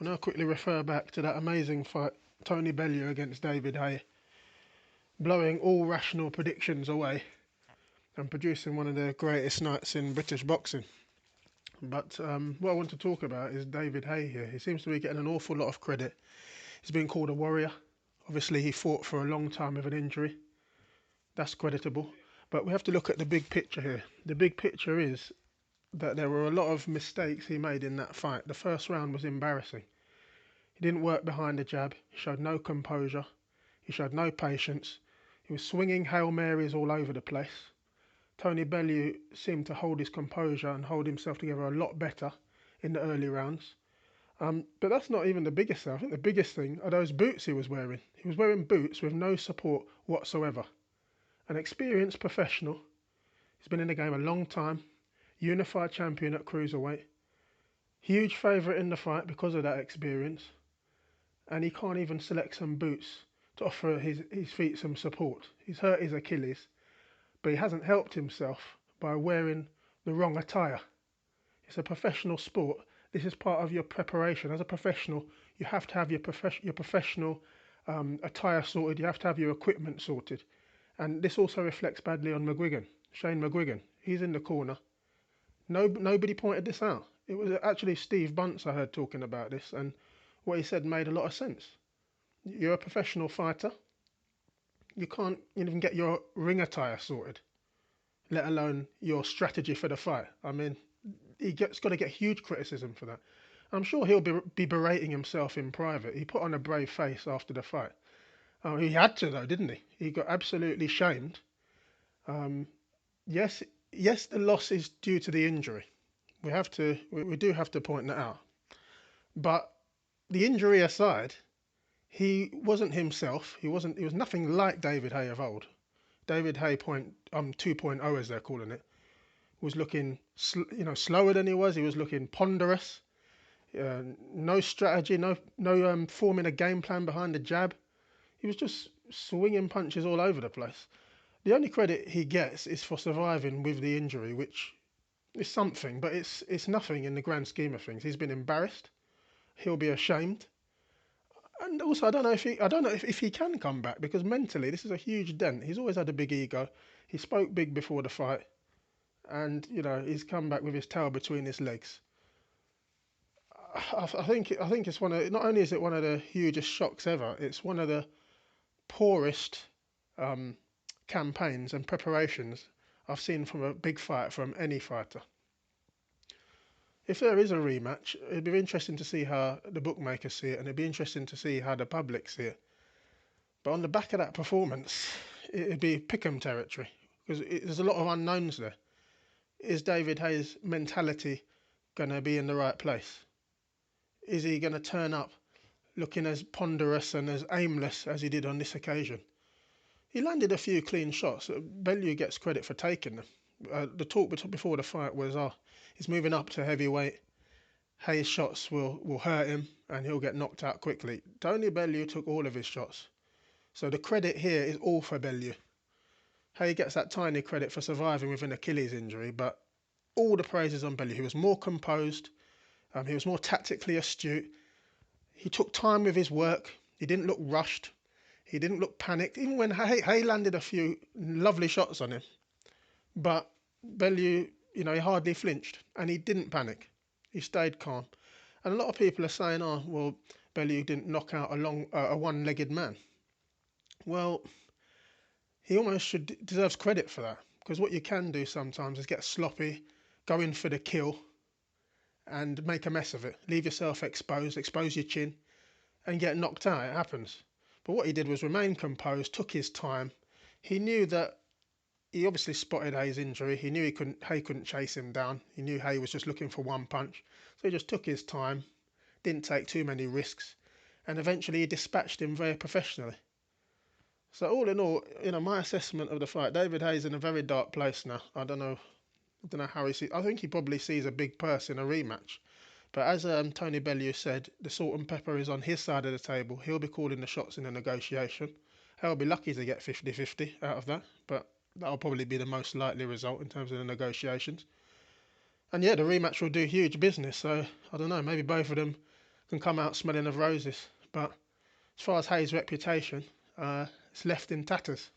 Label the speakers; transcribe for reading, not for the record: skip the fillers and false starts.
Speaker 1: And I'll quickly refer back to that amazing fight, Tony Bellew against David Haye, blowing all rational predictions away and producing one of the greatest nights in British boxing. But what I want to talk about is David Haye here. He seems to be getting an awful lot of credit. He's been called a warrior. Obviously, he fought for a long time with an injury. That's creditable. But we have to look at the big picture here. The big picture is that there were a lot of mistakes he made in that fight. The first round was embarrassing. He didn't work behind the jab. He showed no composure. He showed no patience. He was swinging Hail Marys all over the place. Tony Bellew seemed to hold his composure and hold himself together a lot better in the early rounds. But that's not even the biggest thing. I think the biggest thing are those boots he was wearing. He was wearing boots with no support whatsoever. An experienced professional. He's been in the game a long time. Unified champion at cruiserweight. Huge favourite in the fight because of that experience. And he can't even select some boots to offer his feet some support. He's hurt his Achilles, but he hasn't helped himself by wearing the wrong attire. It's a professional sport. This is part of your preparation. As a professional, you have to have your professional attire sorted. You have to have your equipment sorted. And this also reflects badly on McGuigan, Shane McGuigan. He's in the corner. No, nobody pointed this out. It was actually Steve Bunce I heard talking about this, and what he said made a lot of sense. You're a professional fighter. You can't even get your ring attire sorted, let alone your strategy for the fight. I mean, he's got to get huge criticism for that. I'm sure he'll be berating himself in private. He put on a brave face after the fight. He had to though, didn't he? He got absolutely shamed. Um, yes, yes, the loss is due to the injury. We do have to point that out. But the injury aside, he wasn't himself. He was nothing like David Haye of old. David Haye 2.0 as they're calling it was looking slower than he was. He was looking ponderous. No strategy, no forming a game plan behind the jab. He was just swinging punches all over the place. The only credit he gets is for surviving with the injury, which is something, but it's nothing in the grand scheme of things. He's been embarrassed. He'll be ashamed. And also, I don't know if he can come back because mentally, this is a huge dent. He's always had a big ego. He spoke big before the fight, and he's come back with his tail between his legs. I think it's not only is it one of the hugest shocks ever, it's one of the poorest um, campaigns and preparations I've seen from a big fight from any fighter. If there is a rematch, it'd be interesting to see how the bookmakers see it, and it'd be interesting to see how the public see it. But on the back of that performance, it'd be Pickham territory because there's a lot of unknowns there. Is David Haye's mentality going to be in the right place? Is he going to turn up looking as ponderous and as aimless as he did on this occasion? He landed a few clean shots. Bellew gets credit for taking them. The talk before the fight was, he's moving up to heavyweight. Hayes' shots will hurt him and he'll get knocked out quickly. Tony Bellew took all of his shots. So the credit here is all for Bellew. Haye gets that tiny credit for surviving with an Achilles injury, but all the praise is on Bellew. He was more composed. He was more tactically astute. He took time with his work. He didn't look rushed. He didn't look panicked. Even when Haye landed a few lovely shots on him. But Bellew, he hardly flinched and he didn't panic. He stayed calm. And a lot of people are saying, oh, well, Bellew didn't knock out a one-legged man. Well, he almost deserves credit for that. Because what you can do sometimes is get sloppy, go in for the kill, and make a mess of it. Leave yourself exposed, expose your chin, and get knocked out. It happens. But what he did was remain composed, took his time. He knew that he obviously spotted Haye's injury. He knew Haye couldn't chase him down. He knew Haye was just looking for one punch. So he just took his time, didn't take too many risks, and eventually he dispatched him very professionally. So all in all, my assessment of the fight, David Haye's in a very dark place now. I don't know how he sees. I think he probably sees a big purse in a rematch. But as Tony Bellew said, the salt and pepper is on his side of the table. He'll be calling the shots in the negotiation. He'll be lucky to get 50-50 out of that, but that'll probably be the most likely result in terms of the negotiations. And yeah, the rematch will do huge business. So I don't know, maybe both of them can come out smelling of roses. But as far as Haye's reputation, it's left in tatters.